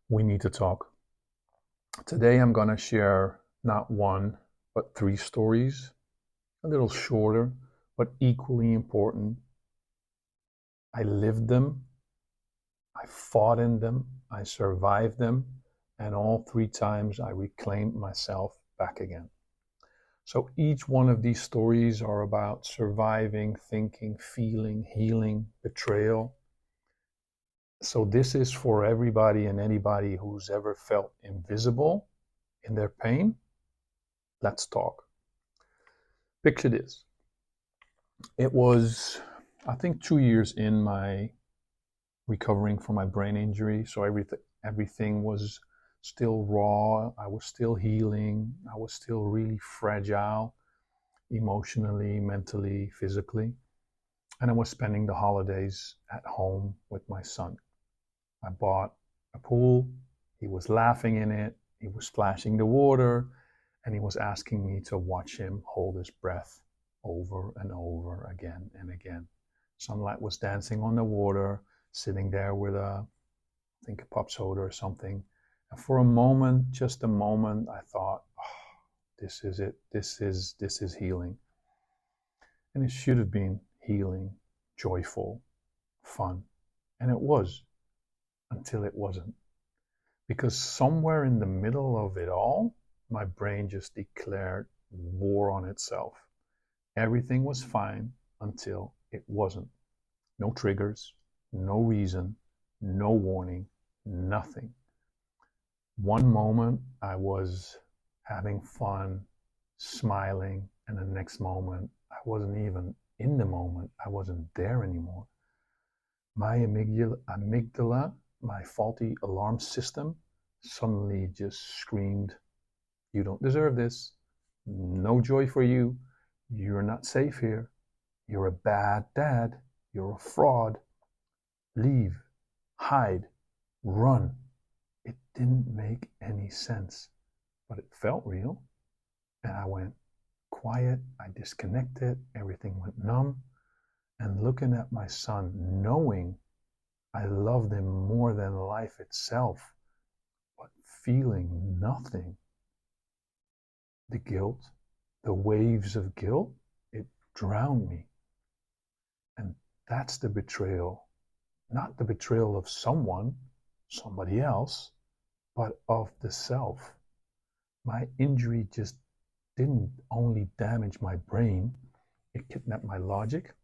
We need to talk. Today I'm going to share not one, but three stories, a little shorter, but equally important. I lived them, I fought in them, I survived them, and all three times I reclaimed myself back again. So each one of these stories are about surviving, thinking, feeling, healing, betrayal. So this is for everybody and anybody who's ever felt invisible in their pain. Let's talk. Picture this. It was, I think, 2 years in my recovering from my brain injury. So everything was still raw. I was still healing. I was still really fragile emotionally, mentally, physically. And I was spending the holidays at home with my son. I bought a pool. He was laughing in it. He was splashing the water. And he was asking me to watch him hold his breath over and over again and again. Sunlight was dancing on the water, sitting there with I think a pop soda or something. And for a moment, just a moment, I thought, oh, this is it. This is healing. And it should have been healing, joyful, fun. And it was, until it wasn't. Because somewhere in the middle of it all, my brain just declared war on itself. Everything was fine until it wasn't. No triggers, no reason, no warning, nothing. One moment I was having fun, smiling, and the next moment I wasn't even in the moment. I wasn't there anymore. My amygdala, my faulty alarm system, suddenly just screamed, "You don't deserve this. No joy for you. You're not safe here. You're a bad dad. You're a fraud. Leave. Hide. Run." It didn't make any sense, but it felt real. And I went quiet. I disconnected. Everything went numb. And looking at my son, knowing I loved him more than life itself, but feeling nothing. The guilt, the waves of guilt, it drowned me. And that's the betrayal. Not the betrayal of someone, somebody else, but of the self. My injury just didn't only damage my brain, it kidnapped my logic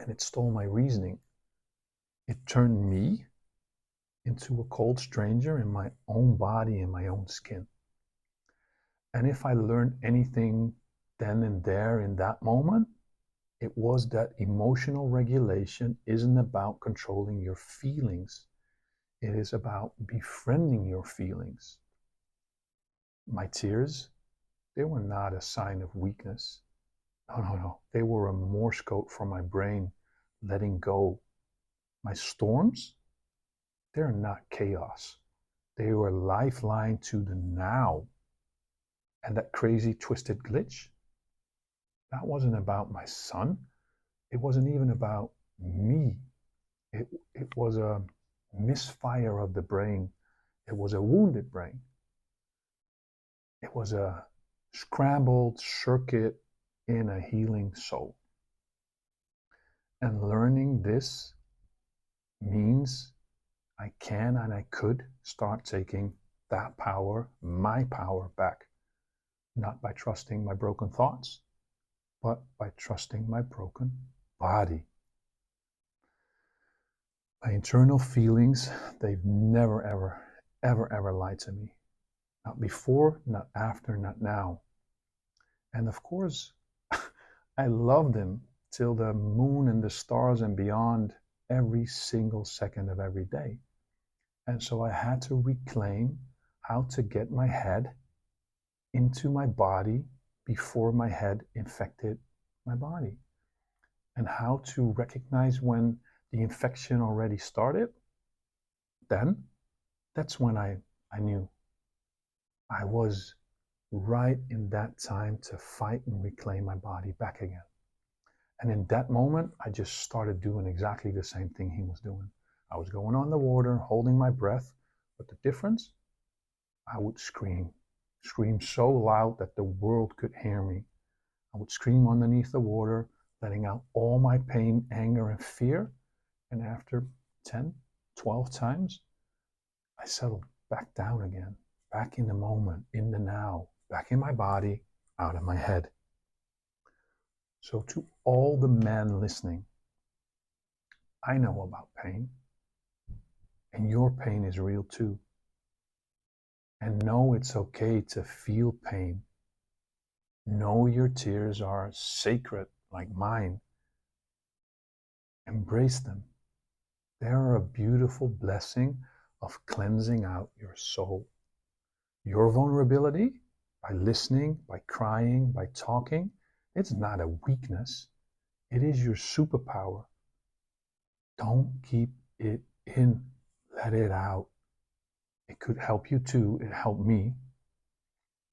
and it stole my reasoning. It turned me into a cold stranger in my own body and my own skin. And if I learned anything then and there in that moment, it was that emotional regulation isn't about controlling your feelings. It is about befriending your feelings. My tears, they were not a sign of weakness. No. They were a Morse code from my brain letting go. My storms, they're not chaos. They were a lifeline to the now. And that crazy twisted glitch, that wasn't about my son. It wasn't even about me. It was a misfire of the brain. It was a wounded brain. It was a scrambled circuit in a healing soul. And learning this means I can and I could start taking that power, my power back. Not by trusting my broken thoughts, but by trusting my broken body. My internal feelings, they've never, ever lied to me. Not before, not after, not now. And of course, I loved them till the moon and the stars and beyond every single second of every day. And so I had to reclaim how to get my head into my body before my head infected my body. And how to recognize when the infection already started. Then, that's when I knew I was right in that time to fight and reclaim my body back again. And in that moment, I just started doing exactly the same thing he was doing. I was going on the water, holding my breath, But the difference, I would scream so loud that the world could hear me. I would scream underneath the water, letting out all my pain, anger, and fear. And after 10, 12 times, I settled back down again, back in the moment, in the now, back in my body, out of my head. So to all the men listening, I know about pain, and your pain is real too. And know it's okay to feel pain. Know your tears are sacred like mine. Embrace them. They are a beautiful blessing of cleansing out your soul. Your vulnerability, by listening, by crying, by talking, it's not a weakness. It is your superpower. Don't keep it in. Let it out. It could help you too. It helped me.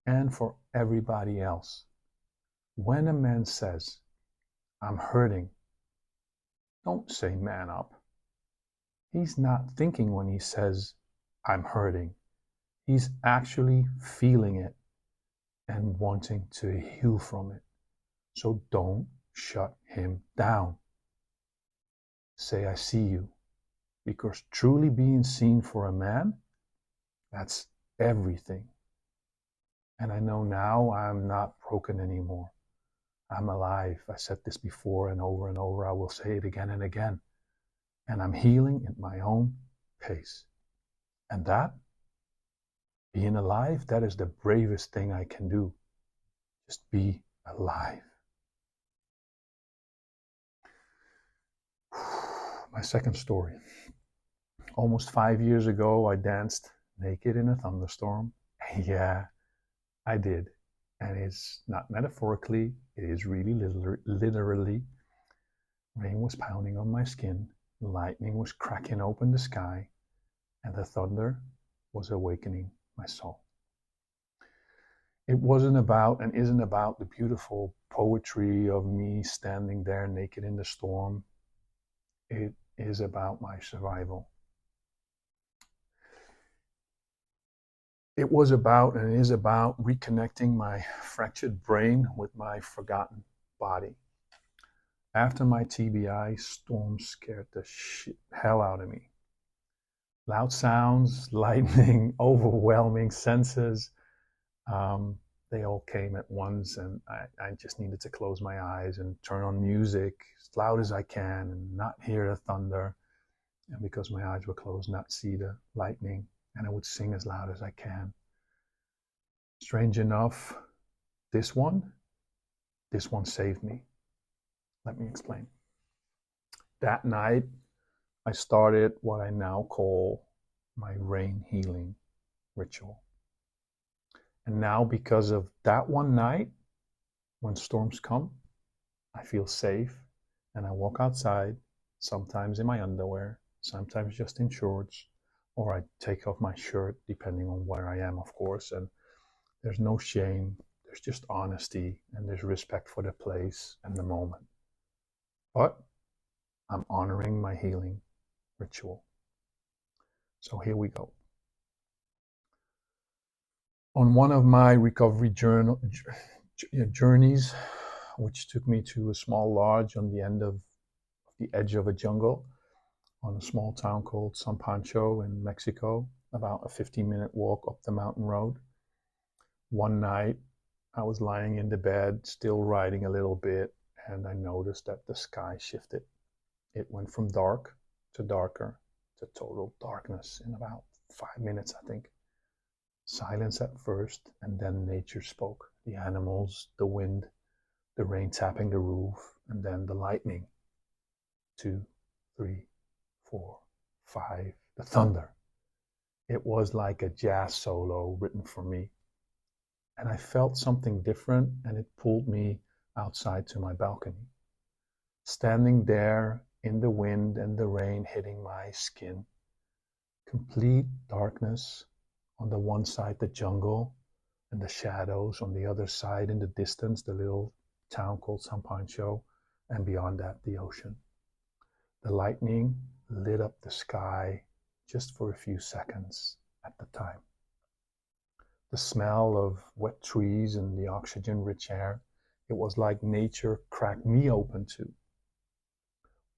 And for everybody else. When a man says, I'm hurting, don't say man up. He's not thinking when he says, I'm hurting. He's actually feeling it and wanting to heal from it. So don't shut him down. Say, I see you. Because truly being seen for a man, that's everything. And I know now I'm not broken anymore. I'm alive. I said this before and over. I will say it again and again. And I'm healing at my own pace. And that, being alive, that is the bravest thing I can do. Just be alive. My second story. Almost 5 years ago, I danced naked in a thunderstorm. Yeah, I did. And it's not metaphorically, it is really literally. Rain was pounding on my skin, lightning was cracking open the sky, and the thunder was awakening my soul. It wasn't about and isn't about the beautiful poetry of me standing there naked in the storm. It is about my survival. It was about and is about reconnecting my fractured brain with my forgotten body. After my TBI, storm scared the hell out of me. Loud sounds, lightning, overwhelming senses, they all came at once, and I just needed to close my eyes and turn on music as loud as I can and not hear the thunder. And because my eyes were closed, not see the lightning. And I would sing as loud as I can. Strange enough, this one saved me. Let me explain. That night, I started what I now call my rain healing ritual. And now, because of that one night, when storms come, I feel safe and I walk outside, sometimes in my underwear, sometimes just in shorts, or I take off my shirt, depending on where I am, of course. And there's no shame, there's just honesty, and there's respect for the place and the moment. But I'm honoring my healing ritual. So here we go. On one of my recovery journeys, which took me to a small lodge on the edge of a jungle, on a small town called San Pancho in Mexico, about a 15-minute walk up the mountain road. One night, I was lying in the bed, still riding a little bit, and I noticed that the sky shifted. It went from dark to darker to total darkness in about 5 minutes, I think. Silence at first, and then nature spoke. The animals, the wind, the rain tapping the roof, and then the lightning. 2, 3, 4, 5, the thunder. It was like a jazz solo written for me. And I felt something different, and it pulled me outside to my balcony. Standing there in the wind and the rain hitting my skin, complete darkness. On the one side, the jungle and the shadows. On the other side, in the distance, the little town called San Pancho, and beyond that, the ocean. The lightning lit up the sky just for a few seconds, at the time. The smell of wet trees and the oxygen-rich air, it was like nature cracked me open too.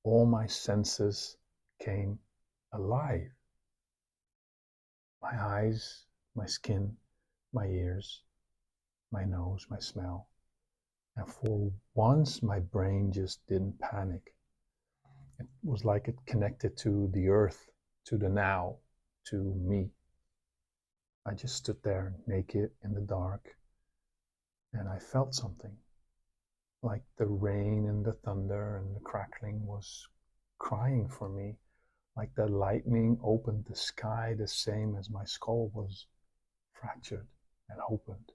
All my senses came alive. My eyes, my skin, my ears, my nose, my smell. And for once, my brain just didn't panic. It was like it connected to the earth, to the now, to me. I just stood there naked in the dark, and I felt something. Like the rain and the thunder and the crackling was crying for me. Like the lightning opened the sky the same as my skull was fractured and opened.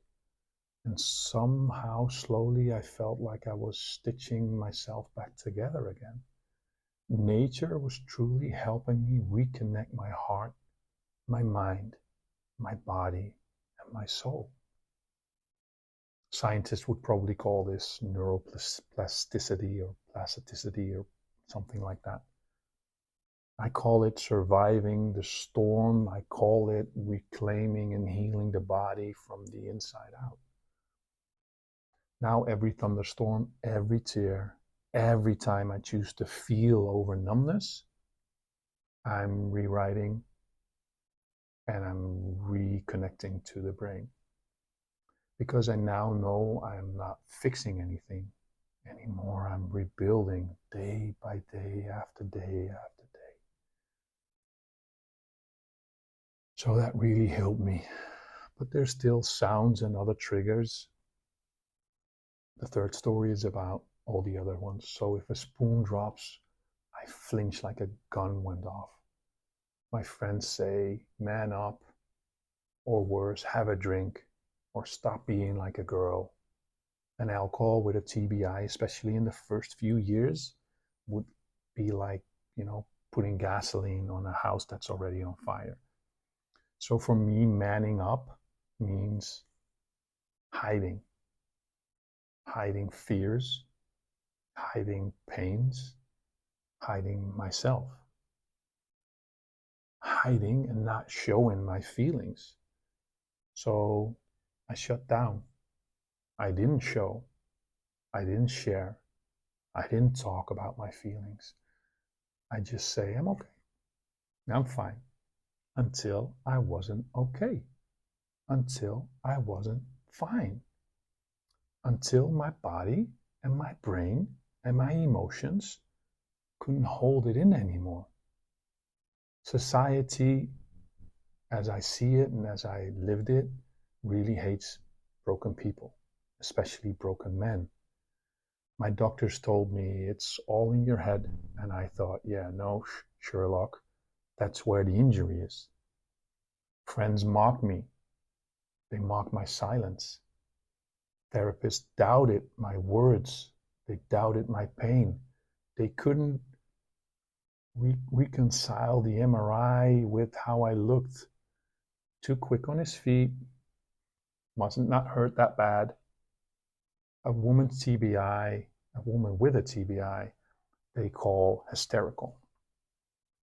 And somehow, slowly, I felt like I was stitching myself back together again. Nature was truly helping me reconnect my heart, my mind, my body, and my soul. Scientists would probably call this neuroplasticity or plasticity or something like that. I call it surviving the storm. I call it reclaiming and healing the body from the inside out. Now every thunderstorm, every tear, every time I choose to feel over numbness, I'm rewriting and I'm reconnecting to the brain. Because I now know I'm not fixing anything anymore. I'm rebuilding day by day after day after day. So that really helped me. But there's still sounds and other triggers. The third story is about all the other ones. So if a spoon drops, I flinch like a gun went off. My friends say, man up, or worse, have a drink, or stop being like a girl. And alcohol with a TBI, especially in the first few years, would be like, putting gasoline on a house that's already on fire. So for me, manning up means hiding fears, hiding pains, hiding myself, hiding and not showing my feelings. So I shut down. I didn't show. I didn't share. I didn't talk about my feelings. I just say, I'm okay. I'm fine. Until I wasn't okay. Until I wasn't fine. Until my body and my brain and my emotions couldn't hold it in anymore. Society, as I see it and as I lived it, really hates broken people, especially broken men. My doctors told me it's all in your head, and I thought, yeah, no, Sherlock, that's where the injury is. Friends mocked me. They mocked my silence. Therapists doubted my words. They doubted my pain. They couldn't reconcile the MRI with how I looked. Too quick on his feet. Wasn't not hurt that bad. A woman's TBI, a woman with a TBI, they call hysterical.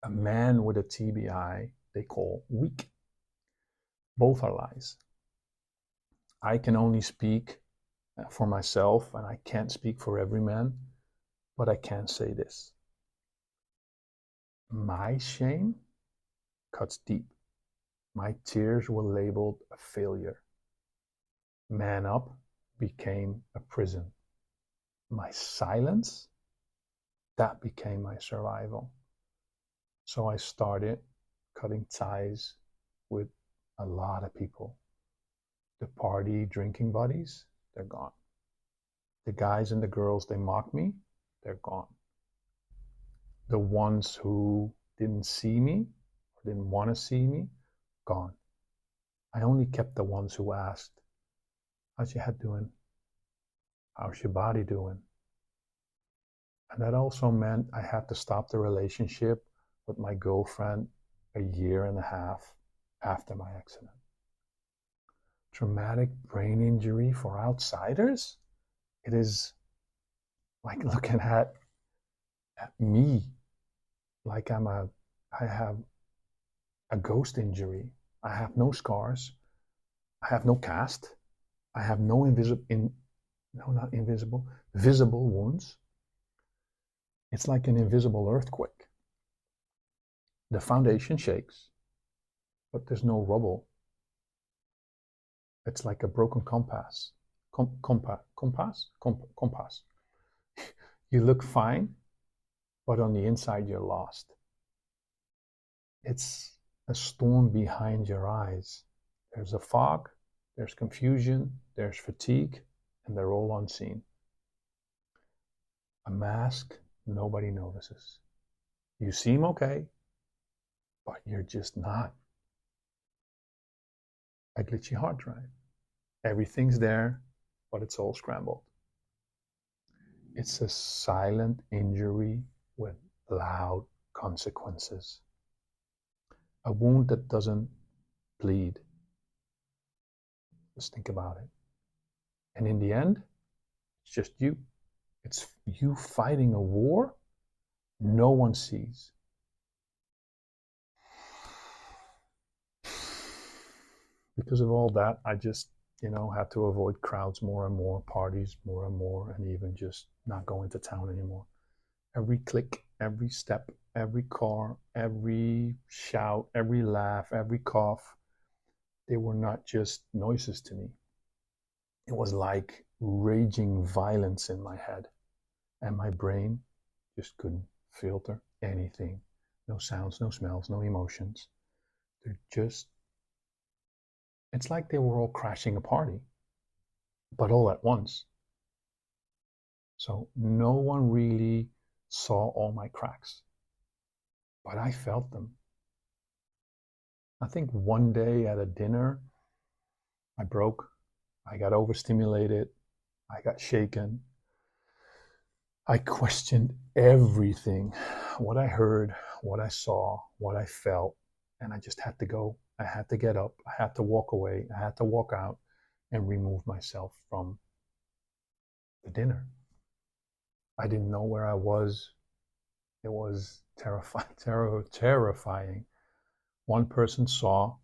A man with a TBI, they call weak. Both are lies. I can only speak for myself, and I can't speak for every man, but I can say this. My shame cuts deep. My tears were labeled a failure. Man up became a prison. My silence, that became my survival. So I started cutting ties with a lot of people. The party drinking buddies, they're gone. The guys and the girls, they mock me, they're gone. The ones who didn't see me or didn't want to see me, gone. I only kept the ones who asked, how's your head doing? How's your body doing? And that also meant I had to stop the relationship with my girlfriend a year and a half after my accident. Traumatic brain injury for outsiders? It is like looking at me like I have a ghost injury. I have no scars. I have no cast. I have no visible wounds. It's like an invisible earthquake. The foundation shakes, but there's no rubble. It's like a broken compass. Compass. You look fine, but on the inside you're lost. It's a storm behind your eyes. There's a fog, there's confusion, there's fatigue, and they're all unseen. A mask nobody notices. You seem okay, but you're just not. A glitchy hard drive. Everything's there, but it's all scrambled. It's a silent injury with loud consequences. A wound that doesn't bleed. Just think about it. And in the end, it's just you. It's you fighting a war no one sees. Because of all that, I just, had to avoid crowds more and more, parties more and more, and even just not go into town anymore. Every click, every step, every car, every shout, every laugh, every cough, they were not just noises to me. It was like raging violence in my head, and my brain just couldn't filter anything. No sounds, no smells, no emotions. It's like they were all crashing a party, but all at once. So no one really saw all my cracks, but I felt them. I think one day at a dinner, I broke, I got overstimulated, I got shaken. I questioned everything, what I heard, what I saw, what I felt, and I just had to go. I had to get up. I had to walk away. I had to walk out and remove myself from the dinner. I didn't know where I was. It was terrifying. One person saw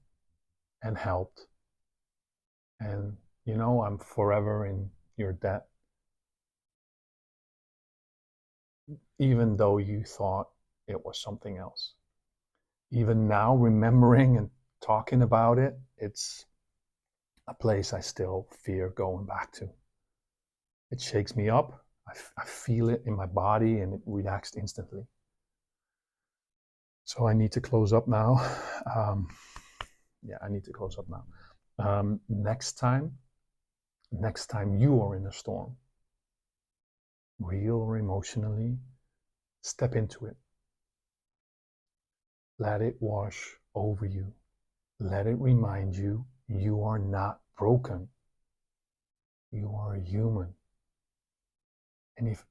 and helped. And, I'm forever in your debt. Even though you thought it was something else. Even now, remembering and talking about it, it's a place I still fear going back to. It shakes me up. I feel it in my body and it reacts instantly. So I need to close up now. I need to close up now. Next time you are in a storm, real or emotionally, step into it. Let it wash over you. Let it remind you you are not broken. You are a human. And if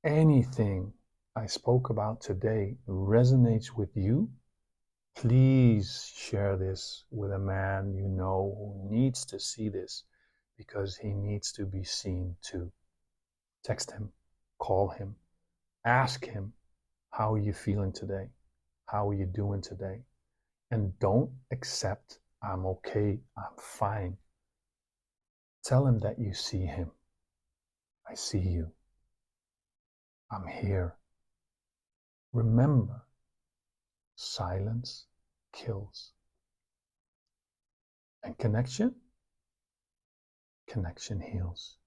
anything I spoke about today resonates with you, please share this with a man you know who needs to see this because he needs to be seen too. Text him, call him, ask him, how are you feeling today? How are you doing today? And don't accept, I'm okay, I'm fine. Tell him that you see him. I see you. I'm here. Remember, silence kills. And connection heals.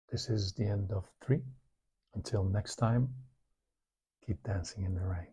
This is the end of 3. Until next time, keep dancing in the rain.